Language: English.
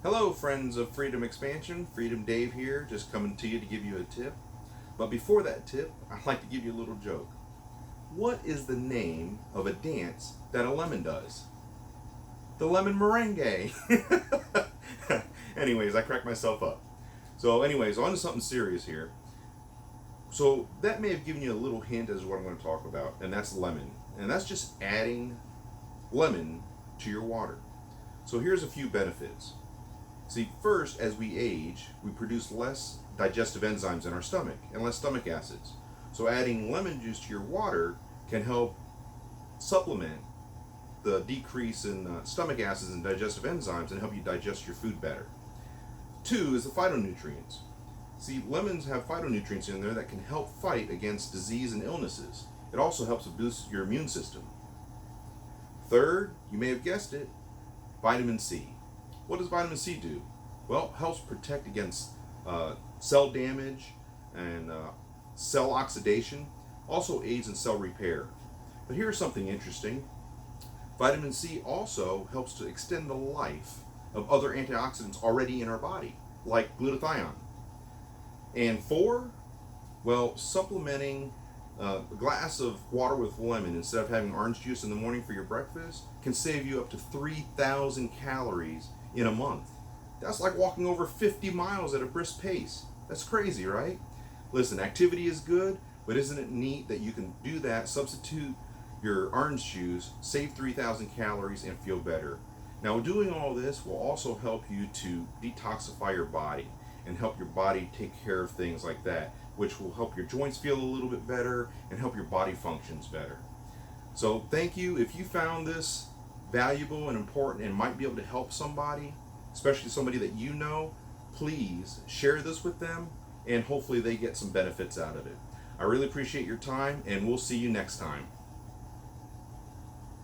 Hello, friends of Freedom Expansion. Freedom Dave here, just coming to you to give you a tip. But before that tip, I'd like to give you a little joke. What is the name of a dance that a lemon does? The lemon merengue. Anyways, I cracked myself up. Anyways, on to something serious here. So, that may have given you a little hint as to what I'm going to talk about, and that's lemon. And that's just adding lemon to your water. So, here's a few benefits. See, first, as we age, we produce less digestive enzymes in our stomach and less stomach acids. So adding lemon juice to your water can help supplement the decrease in stomach acids and digestive enzymes and help you digest your food better. Two is the phytonutrients. See, lemons have phytonutrients in there that can help fight against disease and illnesses. It also helps to boost your immune system. Third, you may have guessed it, vitamin C. What does vitamin C do? Well, it helps protect against cell damage and cell oxidation. Also aids in cell repair. But here's something interesting. Vitamin C also helps to extend the life of other antioxidants already in our body, like glutathione. And four, well, supplementing a glass of water with lemon instead of having orange juice in the morning for your breakfast can save you up to 3,000 calories in a month. That's like walking over 50 miles at a brisk pace. That's crazy, right? Listen, activity is good, but isn't it neat that you can do that, substitute your orange juice, save 3,000 calories, and feel better? Now, doing all this will also help you to detoxify your body and help your body take care of things like that, which will help your joints feel a little bit better and help your body functions better. So thank you. If you found this valuable and important and might be able to help somebody, especially somebody that you know, please share this with them and hopefully they get some benefits out of it. I really appreciate your time and we'll see you next time.